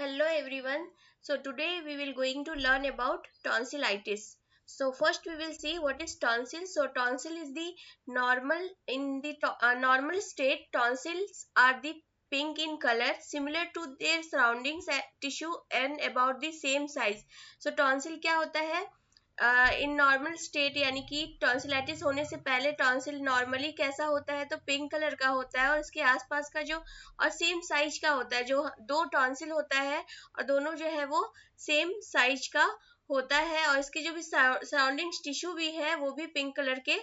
Hello everyone. So today we will going to learn about tonsillitis. So first we will see what is tonsil. So tonsil is the normal in the normal state. Tonsils are the pink in color, similar to their surroundings tissue and about the same size. So tonsil क्या होता है? In normal state यानी कि tonsillitis होने से पहले tonsil normally कैसा होता है तो पिंक कलर का होता है और उसके आसपास का जो और सेम साइज का होता है। जो दो टॉन्सिल होता है और दोनों जो है वो सेम साइज का होता है और इसके जो भी सराउंडिंग टिश्यू भी है वो भी पिंक कलर के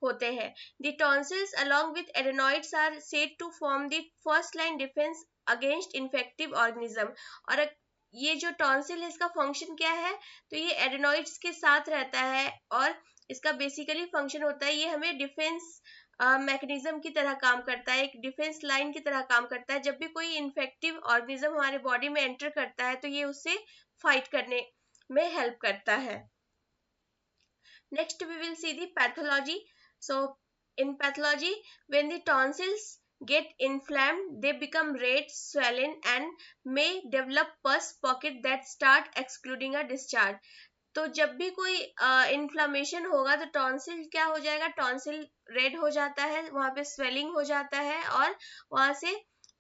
होते हैं। The tonsils along with adenoids are said to form the first line defense against infective organism. और ये जो टॉन्सिल है इसका फंक्शन क्या है तो ये एडेनॉइड्स के साथ रहता है और इसका बेसिकली फंक्शन होता है ये हमें डिफेंस मैकेनिज्म की तरह काम करता है, एक डिफेंस लाइन की तरह काम करता है। जब भी कोई इन्फेक्टिव ऑर्गेनिज्म हमारे बॉडी में एंटर करता है तो ये उससे फाइट करने में हेल्प करता है। Next we will see the pathology. So in pathology when the tonsils get inflamed they become red, swollen and may develop pus pocket that start excluding a discharge। तो जब भी कोई इन्फ्लामेशन होगा तो टॉन्सिल क्या हो जाएगा, टॉन्सिल रेड हो जाता है, वहां पे स्वेलिंग हो जाता है और वहां से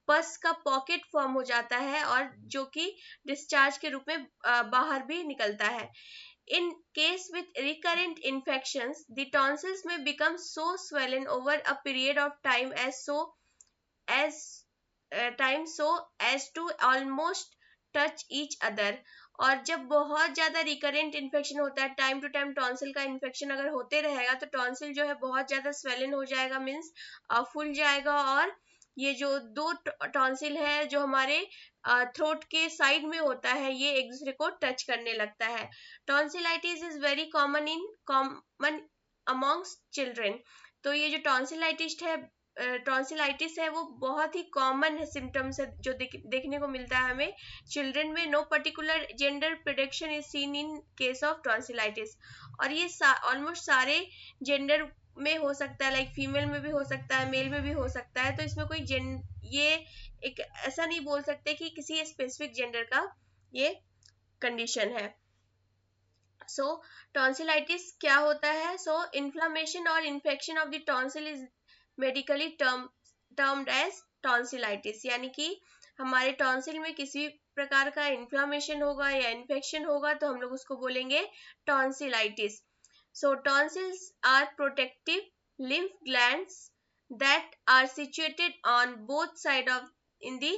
पस का पॉकेट फॉर्म हो जाता है और जो कि डिस्चार्ज के रूप में बाहर भी निकलता है। In case with recurrent infections, the tonsils may become so swollen over a period of time as to almost touch each other। और जब बहुत ज्यादा रिकरेंट इन्फेक्शन होता है, टाइम टू टाइम टॉन्सिल का इन्फेक्शन अगर होते रहेगा तो टॉन्सिल जो है बहुत ज्यादा स्वेलन हो जाएगा, मीन्स फूल जाएगा और ये जो दो टॉन्सिल है जो हमारे थ्रोट के साइड में होता है ये एक दूसरे को टच करने लगता है। Tonsillitis is very common amongst children. तो ये जो टॉन्सिलाइटिस है वो बहुत ही कॉमन सिम्टम्स है जो देखने को मिलता है हमें चिल्ड्रन में। No particular gender prediction is seen in case of tonsillitis. और ये ऑलमोस्ट सारे जेंडर में हो सकता है, लाइक फीमेल में भी हो सकता है, मेल में भी हो सकता है। तो इसमें कोई ये एक ऐसा नहीं बोल सकते कि किसी स्पेसिफिक जेंडर का ये कंडीशन है। सो टॉन्सिलाइटिस क्या होता है? सो इन्फ्लामेशन और infection of the tonsil is medically termed as tonsillitis. यानी कि हमारे टॉन्सिल में किसी प्रकार का इन्फ्लामेशन होगा या इन्फेक्शन होगा तो हम लोग उसको बोलेंगे tonsillitis. So tonsils are protective lymph glands that are situated on both side of in the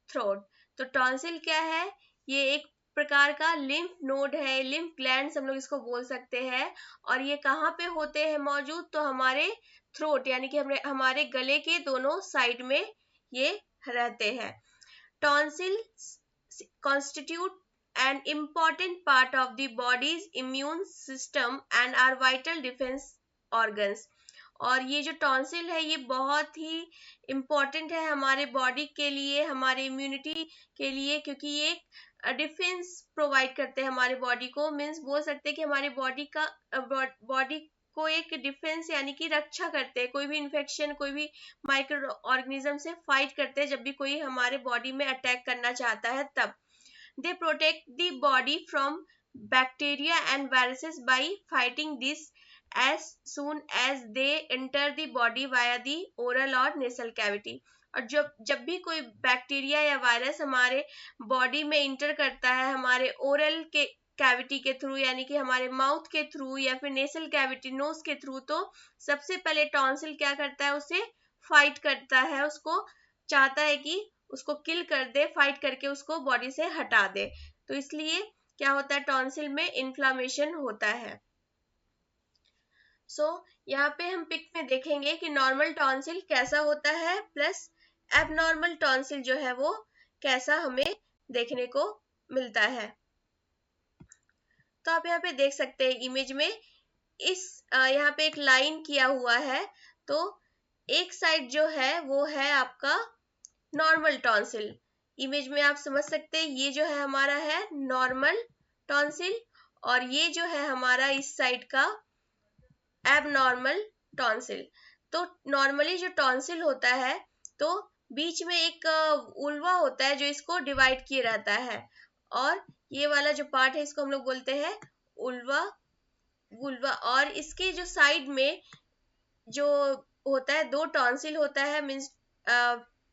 throat। तो टॉन्सिल क्या है? ये एक प्रकार का लिम्फ नोड है, लिम्फ ग्लैंड्स हम लोग इसको बोल सकते हैं। और ये कहाँ पे होते हैं मौजूद? तो हमारे थ्रोट यानी कि हमारे गले के दोनों साइड में ये रहते हैं। Tonsils constitute an important part of the body's immune system and are vital defense organs। और ये जो टॉन्सिल है ये बहुत ही इम्पोर्टेंट है हमारे बॉडी के लिए, हमारे इम्यूनिटी के लिए, क्योंकि ये डिफेंस प्रोवाइड करते हैं हमारे बॉडी को। मीन्स बोल सकते हैं कि हमारे बॉडी को एक डिफेंस यानी कि रक्षा करते हैं, कोई भी इन्फेक्शन, कोई भी माइक्रो ऑर्गेनिज्म से फाइट करते हैं जब भी कोई हमारे बॉडी में अटैक करना चाहता है तब। They protect the body from bacteria and viruses by fighting this as soon as they enter the body via the oral or nasal cavity। और जब भी कोई बैक्टीरिया या वायरस हमारे बॉडी में इंटर करता है हमारे ओरल के कैविटी के थ्रू यानी कि हमारे माउथ के थ्रू या फिर नेसल कैविटी नोज के थ्रू, तो सबसे पहले टॉन्सिल क्या करता है? उसे फाइट करता है, उसको चाहता है कि उसको किल कर दे, फाइट करके उसको बॉडी से हटा दे। तो इसलिए क्या होता है, टॉन्सिल में इन्फ्लामेशन होता है। सो यहाँ पे हम पिक में देखेंगे कि नॉर्मल टॉन्सिल कैसा होता है प्लस एबनॉर्मल टॉन्सिल जो है वो कैसा हमें देखने को मिलता है। तो आप यहाँ पे देख सकते हैं इमेज में यहाँ पे एक लाइन किया हुआ है। तो एक साइड जो है वो है आपका नॉर्मल टॉन्सिल। इमेज में आप समझ सकते हैं ये जो है हमारा है नॉर्मल टॉन्सिल और ये जो है हमारा इस साइड का एबनॉर्मल टॉन्सिल। तो नॉर्मली जो टॉन्सिल होता है तो बीच में एक उल्वा होता है जो इसको डिवाइड किए रहता है, और ये वाला जो पार्ट है इसको हम लोग बोलते हैं उल्वा वुल्वा। और इसके जो साइड में जो होता है दो टॉन्सिल होता है, मीन्स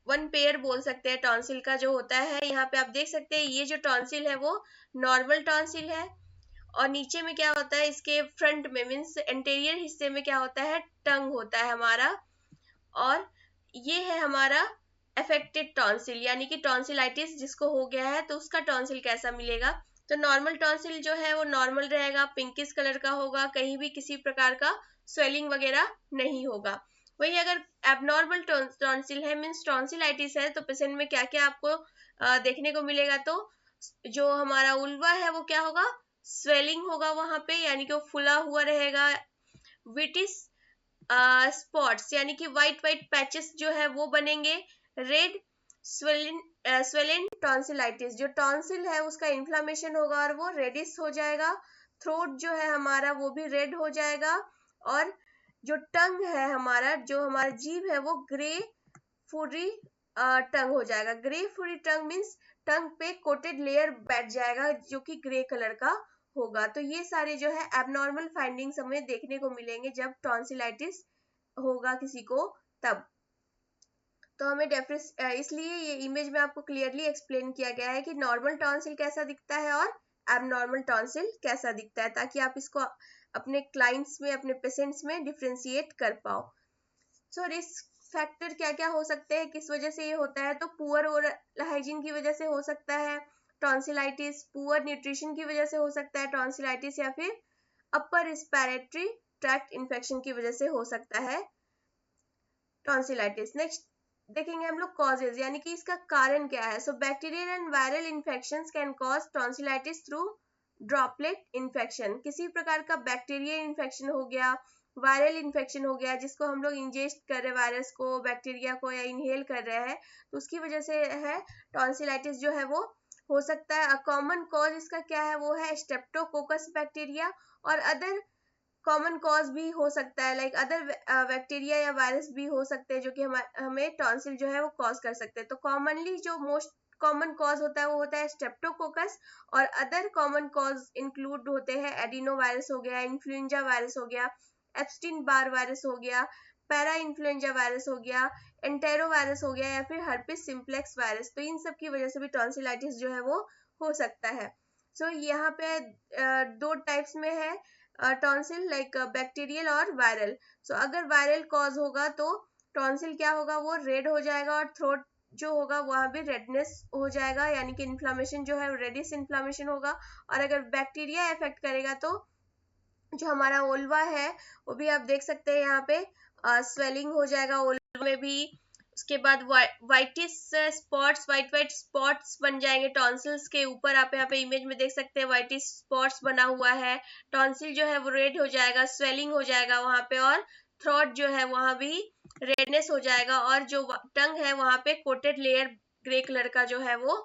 वन पेयर बोल सकते हैं टॉन्सिल का जो होता है। यहाँ पे आप देख सकते हैं ये जो टॉन्सिल है वो नॉर्मल टॉन्सिल है, और नीचे में क्या होता है इसके फ्रंट में मीन्स एंटीरियर हिस्से में क्या होता है, टंग होता है हमारा। और ये है हमारा अफेक्टेड टॉन्सिल, यानी कि टॉन्सिलाइटिस जिसको हो गया है तो उसका टॉन्सिल कैसा मिलेगा। तो नॉर्मल टॉन्सिल जो है वो नॉर्मल रहेगा, पिंकिश कलर का होगा, कहीं भी किसी प्रकार का स्वेलिंग वगैरह नहीं होगा। वही अगर एबनॉर्मल टॉन्सिल है मीन्स टॉन्सिलाइटिस है तो पेशेंट में क्या क्या आपको देखने को मिलेगा, तो जो हमारा उल्वा है वो क्या होगा, स्वेलिंग होगा वहां पे, यानी कि वो फुला हुआ रहेगा। विटिस स्पॉट्स यानी कि व्हाइट व्हाइट पैचेस जो है वो बनेंगे। रेड स्वेलिन टॉन्सिलाइटिस, जो टॉन्सिल है उसका इन्फ्लामेशन होगा और वो रेडिश हो जाएगा। थ्रोट जो है हमारा वो भी रेड हो जाएगा। और जो टंग है हमारा, जो हमारा जीभ है वो ग्रे फूडी टंग हो जाएगा। ग्रे फूडी टंग मीन्स टंग पे कोटेड लेयर बैठ जाएगा जो कि ग्रे कलर का होगा। तो ये सारे जो है एबनॉर्मल फाइंडिंग्स हमें देखने को मिलेंगे जब टॉन्सिलाइटिस होगा किसी को तब। तो हमें इसलिए ये इमेज में आपको क्लियरली एक्सप्लेन किया गया है कि नॉर्मल टॉन्सिल कैसा दिखता है और एबनॉर्मल टॉन्सिल कैसा दिखता है, ताकि आप इसको अपने क्लाइंट्स में, अपने पेशेंट्स में डिफ्रेंशिएट कर पाओ। सो रिस्क फैक्टर क्या क्या हो सकते हैं, किस वजह से ये होता है, तो पुअर ओरल हाइजीन की वजह से हो सकता है टॉन्सिलाइटिस, पुअर न्यूट्रिशन की वजह से हो सकता है टॉन्सिलाइटिस, या फिर अपर रिस्पिरेटरी ट्रैक्ट इन्फेक्शन की वजह से हो सकता है टॉन्सिलाइटिस। नेक्स्ट देखेंगे हम लोग कॉजेज, यानी कि इसका कारण क्या है। So bacterial and viral infections can cause tonsillitis through droplet infection. किसी प्रकार का बैक्टीरियल इन्फेक्शन हो गया, वायरल इन्फेक्शन हो गया, जिसको हम लोग इंजेस्ट कर रहे हैं वायरस को, बैक्टीरिया को, या इनहेल कर रहे हैं, तो उसकी वजह से है टॉन्सिलाइटिस जो है वो हो सकता है। कॉमन कॉज इसका क्या है, वो है स्ट्रेप्टोकोकस बैक्टीरिया। और अदर कॉमन कॉज भी हो सकता है, लाइक अदर बैक्टीरिया या वायरस भी हो सकते हैं जो कि हमें टॉन्सिल जो है वो कॉज कर सकते हैं। तो कॉमनली जो मोस्ट कॉमन कॉज होता है वो होता है स्ट्रेप्टोकोकस, और अदर कॉमन कॉज इंक्लूड होते हैं एडिनो वायरस हो गया, इन्फ्लुएंजा वायरस हो गया, एप्स्टीन बार वायरस हो गया, पैरा इन्फ्लुएंजा वायरस हो गया, एंटेरो वायरस हो गया, या फिर हर्पिस सिम्प्लेक्स वायरस। तो इन सब की वजह से भी टॉन्सिलाइटिस जो है वो हो सकता है। सो यहाँ पे दो टाइप्स में है टॉन्सिल, लाइक बैक्टीरियल और वायरल। सो अगर वायरल कॉज होगा तो टॉन्सिल क्या होगा, वो रेड हो जाएगा, और थ्रोट जो होगा वहां भी रेडनेस हो जाएगा, यानी कि इन्फ्लामेशन जो है रेडिश इन्फ्लामेशन होगा। और अगर बैक्टीरिया इफेक्ट करेगा तो जो हमारा ओल्वा है वो भी आप देख सकते हैं यहाँ पे स्वेलिंग हो जाएगा ओल्वा में भी। उसके बाद whitish spots, white white spots बन जाएंगे टॉन्सिल्स के ऊपर। आप यहाँ पे इमेज में देख सकते हैं व्हाइटिश स्पॉट्स बना हुआ है। टॉन्सिल जो है वो रेड हो जाएगा, स्वेलिंग हो जाएगा वहां पे, और थ्रोट जो है वहां भी रेडनेस हो जाएगा, और जो टंग है वहां पे कोटेड लेयर ग्रे कलर का जो है वो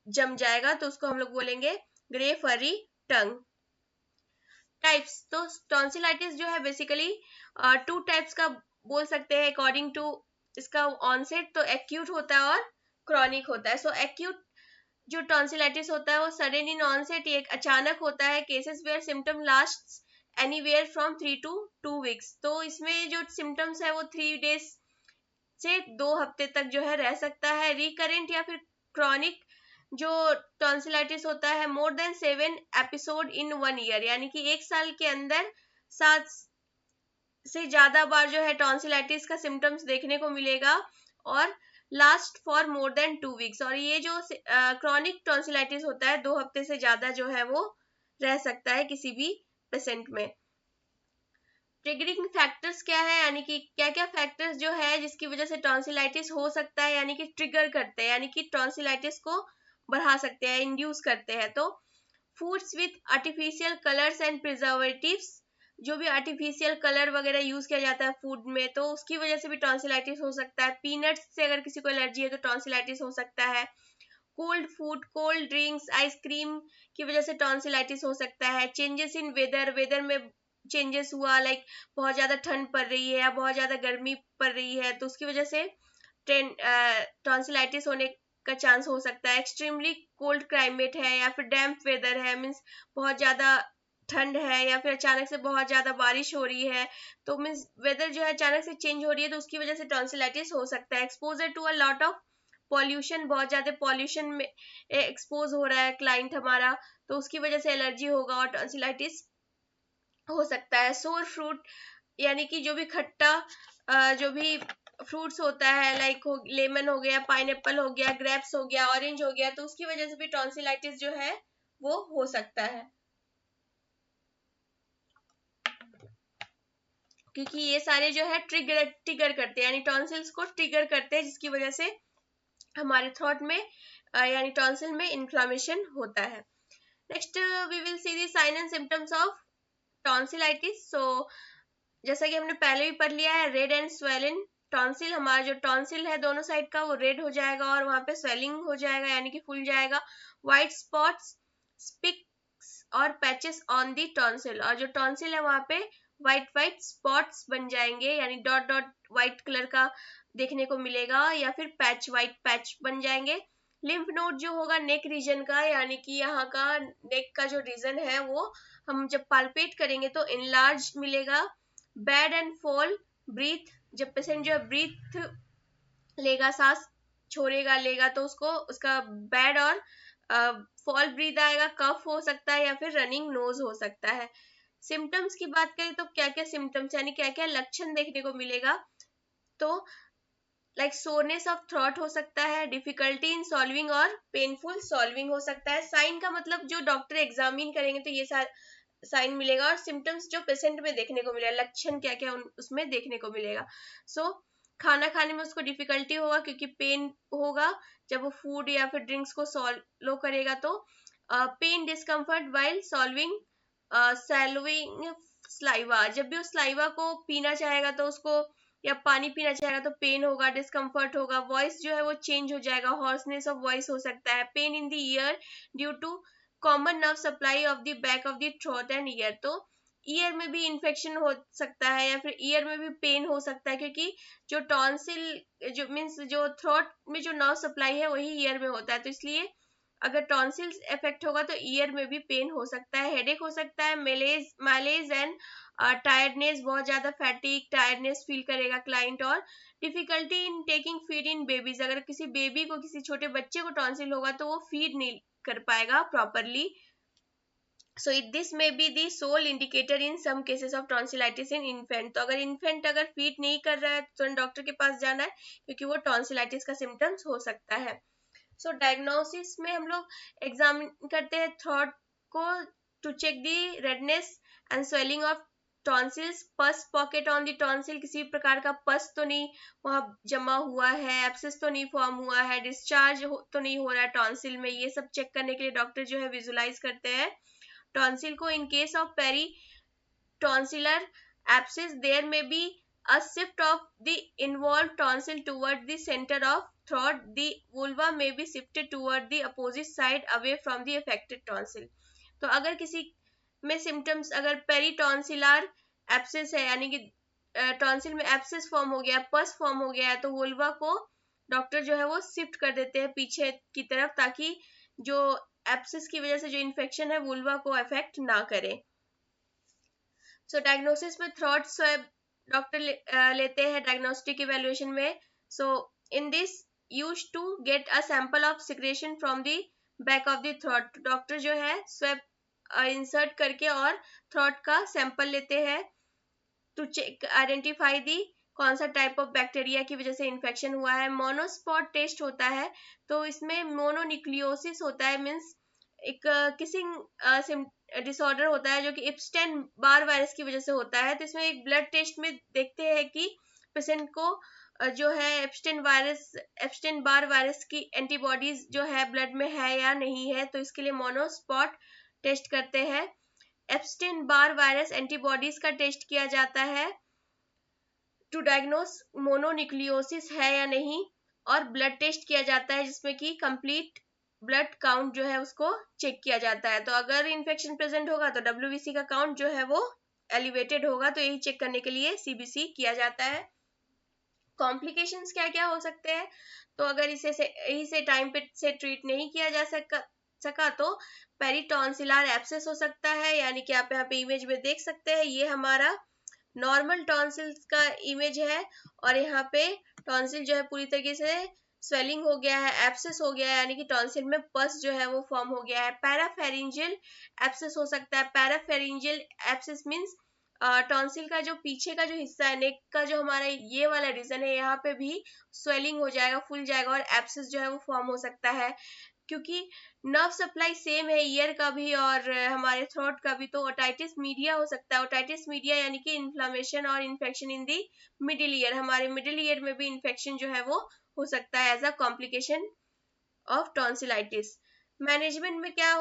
जम जाएगा, तो उसको हम लोग बोलेंगे ग्रे फरी टंग। टाइप्स, तो टॉन्सिलाइटिस जो है बेसिकली टू टाइप्स का बोल सकते हैं अकॉर्डिंग टू इसका ऑनसेट। तो एक्यूट होता है और क्रॉनिक होता है। सो एक्यूट जो टॉन्सिलाइटिस होता है वो सडन इन ऑनसेट, ये अचानक होता है। Cases where symptom last anywhere from 3 to 2 weeks। तो इसमें जो सिम्टम्स है वो 3 days से 2 हफ्ते तक जो है रह सकता है। रिकरेंट या फिर क्रॉनिक जो टॉन्सिलाइटिस होता है मोर देन 7 episode इन 1 year, यानी कि 1 साल के अंदर 7 से ज्यादा बार जो है टॉन्सिलाइटिस का सिम्टम्स देखने को मिलेगा, और last for more than 2 weeks। और ये जो क्रॉनिक टॉन्सिलाइटिस होता है 2 हफ्ते से ज्यादा जो है वो रह सकता है किसी भी पेशेंट में। ट्रिगरिंग फैक्टर्स क्या है, यानी कि क्या क्या फैक्टर्स जो है जिसकी वजह से टॉन्सिलाइटिस हो सकता है, यानी कि ट्रिगर करते हैं, यानी कि टॉन्सिलाइटिस को बढ़ा सकते हैं, इंड्यूस करते हैं। तो foods with artificial colours and preservatives, जो भी आर्टिफिशियल कलर वगैरह यूज किया जाता है फूड में, तो उसकी वजह से भी टॉन्सिलाइटिस हो सकता है। पीनट्स से अगर किसी को एलर्जी है तो टॉन्सिलाइटिस हो सकता है। Cold food, cold drinks, ice cream की वजह से टॉन्सिलाइटिस हो सकता है। चेंजेस इन वेदर, वेदर में चेंजेस हुआ, लाइक बहुत ज्यादा ठंड पड़ रही है या बहुत ज्यादा गर्मी पड़ रही है, तो उसकी वजह से टॉन्सिलाइटिस होने का चांस हो सकता है। एक्सट्रीमली कोल्ड क्लाइमेट है या फिर डैम्प वेदर है, मीन्स बहुत ज़्यादा ठंड है या फिर अचानक से बहुत ज़्यादा बारिश हो रही है, तो मीन्स वेदर जो है अचानक से चेंज हो रही है, तो उसकी वजह से टॉन्सिलाइटिस हो सकता है। Exposure to a lot of pollution, बहुत ज़्यादा पॉल्यूशन में एक्सपोज हो रहा है क्लाइंट हमारा, तो उसकी वजह से एलर्जी होगा और टॉन्सिलाइटिस हो सकता है। सोर फ्रूट यानी कि जो भी खट्टा जो भी फ्रूट्स होता है, लाइक लेमन हो गया, पाइनएप्पल हो गया, ग्रेप्स हो गया, ऑरेंज हो गया, तो उसकी वजह से भी टॉन्सिलाइटिस जो है वो हो सकता है, क्योंकि ये सारे जो है ट्रिगर करते हैं, यानी टॉन्सिल्स को ट्रिगर करते हैं, जिसकी वजह से हमारे थ्रोट में यानी टॉन्सिल में इन्फ्लामेशन होता है। Next we will see the sign and symptoms of tonsillitis. So जैसा कि हमने पहले भी पढ़ लिया है, रेड एंड स्वेलिन टॉन्सिल, हमारा जो टॉन्सिल है दोनों साइड का वो रेड हो जाएगा और वहां पे स्वेलिंग हो जाएगा यानी कि फूल जाएगा। व्हाइट स्पॉट्स, स्पिक्स और पैचेस ऑन दी टॉन्सिल, और जो टॉन्सिल है वहां पे व्हाइट व्हाइट स्पॉट्स बन जाएंगे, यानी डॉट डॉट व्हाइट कलर का देखने को मिलेगा, या फिर पैच, व्हाइट पैच बन जाएंगे। लिम्फ नोड जो होगा नेक रीजन का, यानी कि यहाँ का नेक का जो रीजन है वो हम जब पाल्पेट करेंगे तो इनलार्ज मिलेगा। बैड एंड फॉल ब्रीथ, जब पेशेंट जो है ब्रीथ लेगा, सांस छोड़ेगा लेगा, तो उसको उसका बैड और फॉल ब्रीथ आएगा, कफ हो सकता है या फिर रनिंग नोज हो सकता है। सिम्टम्स की बात करें तो क्या क्या सिम्टम्स यानी क्या क्या लक्षण देखने को मिलेगा, तो लाइक सोरनेस ऑफ थ्रॉट हो सकता है, डिफिकल्टी इन सॉल्विंग और पेनफुल सॉल्विंग हो सकता है। साइन का मतलब जो डॉक्टर एग्जामिन करेंगे तो ये साइन मिलेगा, और सिम्टम्स जो पेशेंट में देखने को मिलेगा, लक्षण क्या क्या उसमें देखने को मिलेगा। सो खाना खाने में उसको डिफिकल्टी होगा क्योंकि पेन होगा जब वो फूड या फिर ड्रिंक्स को सॉल्व करेगा, तो pain discomfort while solving swallowing saliva, जब भी उस स्लाइवा को पीना चाहेगा तो उसको या पानी पीना चाहेगा तो पेन होगा, डिस्कम्फर्ट होगा, वॉइस जो है वो चेंज हो जाएगा, हॉर्सनेस ऑफ वॉइस हो सकता है, pain in the ear due to common nerve supply of the back of the throat and ear, तो ईयर में भी इन्फेक्शन हो सकता है या फिर ईयर में भी पेन हो सकता है, क्योंकि जो टॉन्सिल जो मीन्स जो थ्रोट में जो नर्व सप्लाई है वही ईयर में होता है, तो इसलिए अगर टॉन्सिल्स इफेक्ट होगा तो ईयर में भी पेन हो सकता है, हेडेक हो सकता है, मैलेज एंड टायर्डनेस, बहुत ज्यादा फैटिक टायर्डनेस फील करेगा क्लाइंट, और difficulty in taking feed in babies, अगर किसी बेबी को किसी छोटे बच्चे को टॉन्सिल होगा तो वो फीड नहीं कर पाएगा properly. So this may be the sole indicator in some cases of tonsillitis in infant, तो अगर infant अगर फीड नहीं कर रहा है तो डॉक्टर के पास जाना है क्योंकि वो टॉन्सिलाइटिस का सिम्टम्स हो सकता है। सो डायग्नोसिस में हम लोग एग्जामिन करते हैं थ्रोट को to check the redness and swelling of tonsils, pus pocket on the tonsil, किसी प्रकार का पस तो नहीं वहां जमा हुआ है, एब्सेस तो नहीं फॉर्म हुआ है, डिस्चार्ज तो नहीं हो रहा है टॉन्सिल में, ये सब चेक करने के लिए डॉक्टर जो है विजुलाइज करते हैं टॉन्सिल को। In case of peri tonsillar abscess there may be a shift of the involved tonsil toward the center of throat, the vulva may be shifted toward the opposite side away from the affected tonsil, तो अगर किसी में symptoms अगर पेरिटॉन्सिलर abscess है यानी कि tonsil में abscess form हो गया, पस फॉर्म हो गया है, तो वुल्वा को डॉक्टर जो है वो शिफ्ट कर देते हैं पीछे की तरफ, ताकि जो एब्सेस की वजह से जो इन्फेक्शन है वुल्वा को अफेक्ट ना करे। सो डायग्नोसिस में थ्रोट स्वैब डॉक्टर लेते हैं डायग्नोस्टिक इवैल्यूएशन में। So in this use to get a sample of secretion from the back of the throat, doctor जो है स्वैब इंसर्ट करके और थ्रोट का सैंपल लेते हैं टू चेक आइडेंटिफाई दी कौन सा टाइप ऑफ बैक्टीरिया की वजह से इन्फेक्शन हुआ है। मोनोस्पॉट टेस्ट होता है, तो इसमें मोनोन्यूक्लियोसिस होता है, मीन्स एक किसिंग डिसऑर्डर होता है जो कि एप्स्टेन बार वायरस की वजह से होता है, तो इसमें एक ब्लड टेस्ट में देखते हैं कि पेशेंट को जो है एप्स्टेन बार वायरस की एंटीबॉडीज जो है ब्लड में है या नहीं है, तो इसके लिए मोनोस्पॉट टेस्ट करते हैं। एप्स्टेन बार वायरस एंटीबॉडीज का टेस्ट किया जाता है टू डायग्नोस मोनोन्यूक्लियोसिस है या नहीं, और ब्लड टेस्ट किया जाता है जिसमें कि कंप्लीट ब्लड काउंट जो है उसको चेक किया जाता है, तो अगर इन्फेक्शन प्रेजेंट होगा तो WBC का काउंट जो है वो एलिवेटेड होगा, तो यही चेक करने के लिए CBC किया जाता है। कॉम्प्लिकेशंस क्या क्या हो सकते हैं, तो अगर इसे टाइम पे से ट्रीट नहीं किया जा सका तो पेरिटॉन्सिलर एब्सेस हो सकता है, यानी कि आप यहाँ पे इमेज में देख सकते हैं, ये हमारा नॉर्मल टॉन्सिल्स का इमेज है, और यहाँ पे टॉन्सिल जो है पूरी तरीके से स्वेलिंग हो गया है, एब्सेस हो गया है, यानी कि टॉन्सिल में पस जो है वो फॉर्म हो गया है। पैराफेरिंजियल एब्सेस हो सकता है। पैराफेरिंजियल एब्सेस मींस टॉन्सिल का जो पीछे का जो हिस्सा है, नेक का जो हमारा ये वाला रीजन है, यहाँ पे भी स्वेलिंग हो जाएगा, फूल जाएगा, और एब्सेस जो है वो फॉर्म हो सकता है। क्योंकि नर्व सप्लाई सेम है ईयर का भी और हमारे थ्रोट का भी, तो ओटाइटिस मीडिया हो सकता है। ओटाइटिस मीडिया यानी कि इन्फ्लामेशन और infection in the middle ear, हमारे मिडिल ईयर में भी इन्फेक्शन जो है वो हो सकता है as a complication of tonsillitis. Management में क्या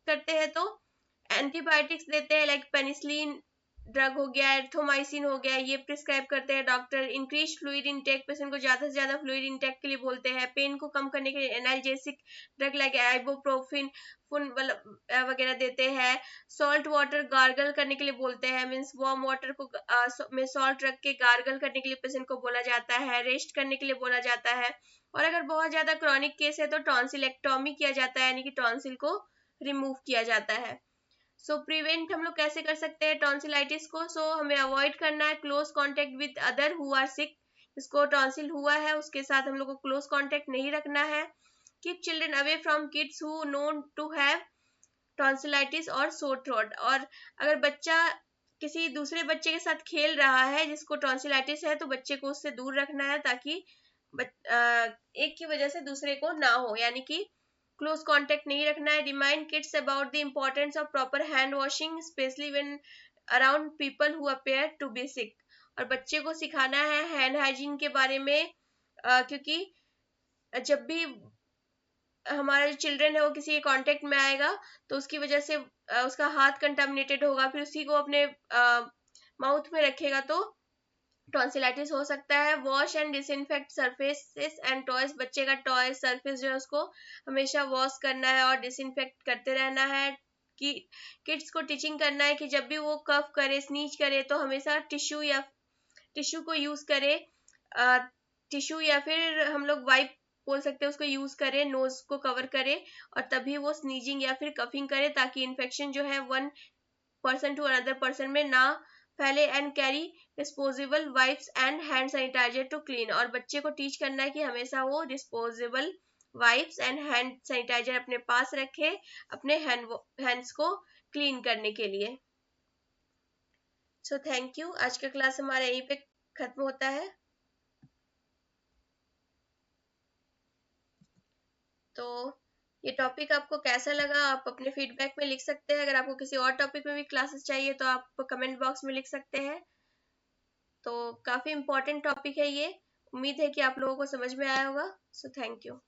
करते हैं, तो एंटीबायोटिक्स देते हैं, लाइक पेनिसिलिन ड्रग हो गया, एरिथ्रोमाइसिन हो गया, ये प्रिस्क्राइब करते हैं doctor. Increase fluid intake, patient को ज्यादा से ज्यादा फ्लूइड इनटेक के लिए बोलते हैं। पेन को कम करने के लिए एनाल्जेसिक ड्रग लाइक आइबुप्रोफेन वगैरह देते हैं। सॉल्ट वाटर गार्गल करने के लिए बोलते हैं, मीन्स वार्म वाटर को में सॉल्ट रख के गार्गल करने के लिए पेशेंट को बोला जाता है। रेस्ट करने के लिए बोला जाता है। और अगर बहुत ज्यादा क्रॉनिक केस है तो टॉन्सिलेक्टोमी किया जाता है, यानी कि टॉन्सिल को रिमूव किया जाता है। सो प्रिवेंट हम लोग कैसे कर सकते हैं टॉन्सिलाइटिस को, हमें अवॉइड करना है close contact with other who are sick. जिसको टॉन्सिल हुआ है उसके साथ हम लोग को क्लोज कॉन्टेक्ट नहीं रखना है। Keep children away from kids who known to have tonsillitis और सोर थ्रोट। और अगर बच्चा किसी दूसरे बच्चे के साथ खेल रहा है जिसको टॉन्सिलाइटिस है, तो बच्चे को उससे दूर रखना है, ताकि एक की वजह से दूसरे को ना हो, यानी कि क्लोज कांटेक्ट नहीं रखना है। Remind kids about the importance of proper hand washing especially when around people who appear to be sick. और बच्चे को सिखाना है हैंड हाइजीन के बारे में, क्योंकि जब भी हमारा जो चिल्ड्रन है वो किसी के कांटेक्ट में आएगा तो उसकी वजह से उसका हाथ कंटामिनेटेड होगा, फिर उसी को अपने माउथ में रखेगा तो टॉन्सिलाइटिस हो सकता है। Wash and disinfect surfaces and toys, बच्चे का टॉय सरफेस जो है उसको हमेशा वॉश करना है और डिसइंफेक्ट करते रहना है। कि किड्स को टीचिंग करना है कि जब भी वो कफ करे, स्नीज करे, तो हमेशा टिश्यू को यूज करे। टिश्यू या फिर हम लोग वाइप बोल सकते हैं, उसको यूज करे, नोज को कवर करे, और तभी वो स्नीजिंग या फिर कफिंग करे, ताकि इन्फेक्शन जो है one person to another person में ना फैले। And carry disposable wipes and hand sanitiser to clean. और बच्चे को टीच करना है कि हमेशा वो disposable wipes and hand sanitiser अपने पास रखे, अपने हैंड्स को क्लीन करने के लिए। So thank you. आज का क्लास हमारा यहीं पे खत्म होता है। तो ये टॉपिक आपको कैसा लगा आप अपने फीडबैक में लिख सकते हैं। अगर आपको किसी और टॉपिक में भी क्लासेस चाहिए तो आप कमेंट बॉक्स में लिख सकते हैं। तो काफी इम्पोर्टेंट टॉपिक है ये। उम्मीद है कि आप लोगों को समझ में आया होगा। So thank you.